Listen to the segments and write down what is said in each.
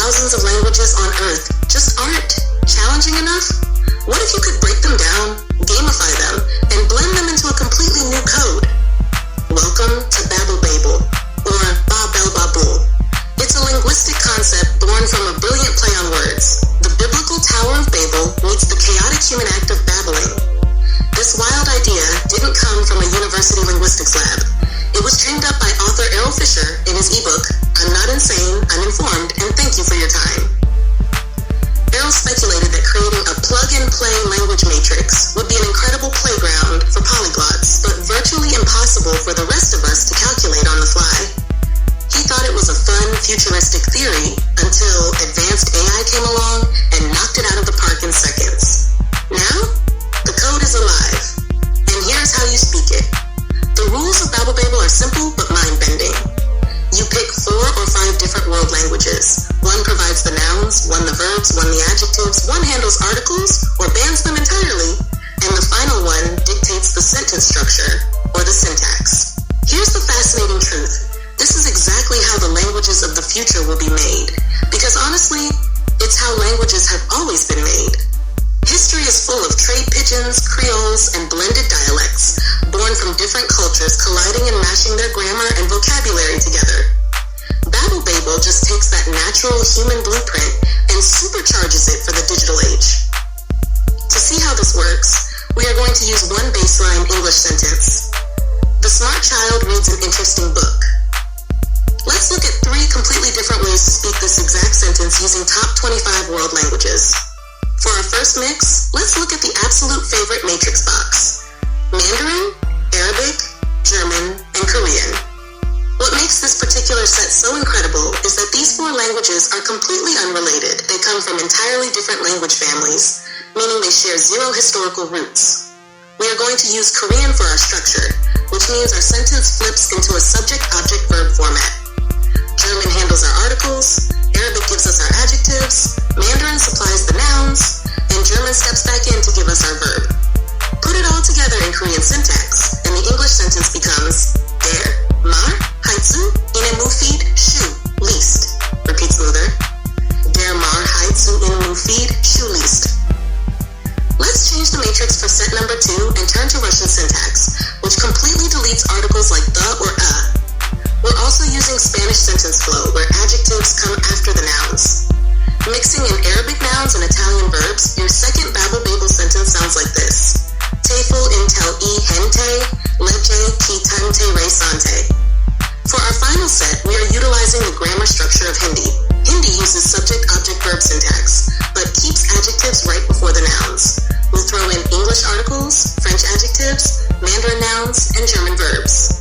thousands of languages on Earth just aren't challenging enough? What if you could break them down, gamify them, and blend them into a completely new code? Welcome to BabbleBabel, or Bah-bell-bah-bul. It's a linguistic concept born from a brilliant play on words. The biblical Tower of Babel meets the chaotic human act of babbling. This wild idea didn't come from a university linguistics lab. It was dreamed up by author Errol Fisher in his ebook, I'm Not Insane, I'm Informed, and Thank You for Your Time. Errol speculated that creating a plug-and-play language matrix would be an incredible playground for polyglots, but virtually impossible for the rest of us to calculate on the fly. He thought it was a fun, futuristic theory until advanced AI came along and knocked it out of the park in seconds. Now, the code is alive, and here's how you speak it. The rules of BabbleBabel are simple but mind-bending. You pick 4 or 5 different world languages. One provides the nouns, one the verbs, one the adjectives, one handles articles or bans them entirely, and the final one dictates the sentence structure or the syntax. Here's the fascinating truth. This is exactly how the languages of the future will be made, because honestly, it's how languages have always been made. History is full of trade pigeons, creoles, and blended dialects, born from different cultures colliding and mashing their grammar and vocabulary together. BabbleBabel just takes that natural human blueprint and supercharges it for the digital age. To see how this works, we are going to use one baseline English sentence. The smart child reads an interesting book. Let's look at 3 completely different ways to speak this exact sentence using top 25 world languages. For our first mix, let's look at the absolute favorite matrix box: Mandarin, Arabic, German, and Korean. What makes this particular set so incredible is that these 4 languages are completely unrelated. They come from entirely different language families, meaning they share 0 historical roots. We are going to use Korean for our structure, which means our sentence flips into a subject-object-verb format. German handles our articles, Arabic gives us our adjectives, Mandarin supplies the nouns, and German steps back in to give us our verb. Put it all together in Korean syntax, and the English sentence becomes Der mar heizu in mufid shu liest. Repeat smoother. Der mar heizu in mufid shu liest. Let's change the matrix for set number 2 and turn to Russian syntax, which completely deletes articles like the or a. We're also using Spanish sentence flow, where adjectives come after the nouns. Mixing in Arabic nouns and Italian verbs, your second BabbleBabel sentence sounds like this. Tefel intel e gente, leche quitante resante. For our final set, we are utilizing the grammar structure of Hindi. Hindi uses subject-object-verb syntax, but keeps adjectives right before the nouns. We'll throw in English articles, French adjectives, Mandarin nouns, and German verbs.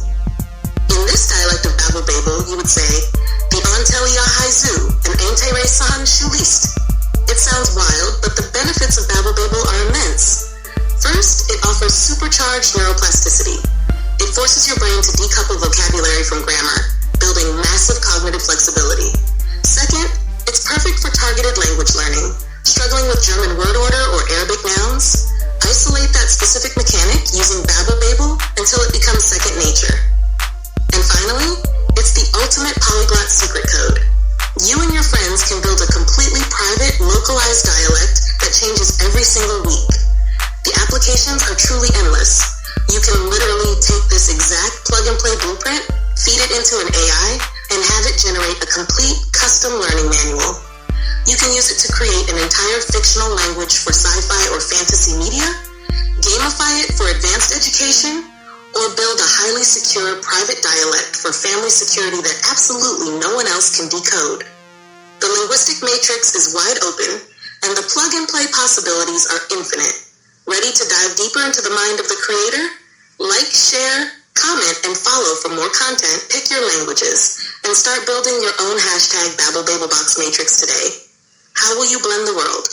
In this dialect of BabbleBabel, you would say, the Antelia Haizu, and Ainte San Shulist. It sounds wild, but the benefits of BabbleBabel are immense. First, it offers supercharged neuroplasticity. It forces your brain to decouple vocabulary from grammar, building massive cognitive flexibility. Second, it's perfect for targeted language learning. Struggling with German word order or Arabic nouns? Isolate that specific mechanic using BabbleBabel until it becomes second nature. And finally, it's the ultimate polyglot secret code. You and your friends can build a completely private, localized dialect that changes every single week. The applications are truly endless. You can literally take this exact plug-and-play blueprint, feed it into an AI, and have it generate a complete custom learning manual. You can use it to create an entire fictional language for sci-fi or fantasy media, gamify it for advanced education, or build a highly secure private dialect for family security that absolutely no one else can decode. The linguistic matrix is wide open, and the plug-and-play possibilities are infinite. Ready to dive deeper into the mind of the creator? Like, share, comment, and follow for more content, pick your languages, and start building your own #BabbleBabelBox matrix today. How will you blend the world?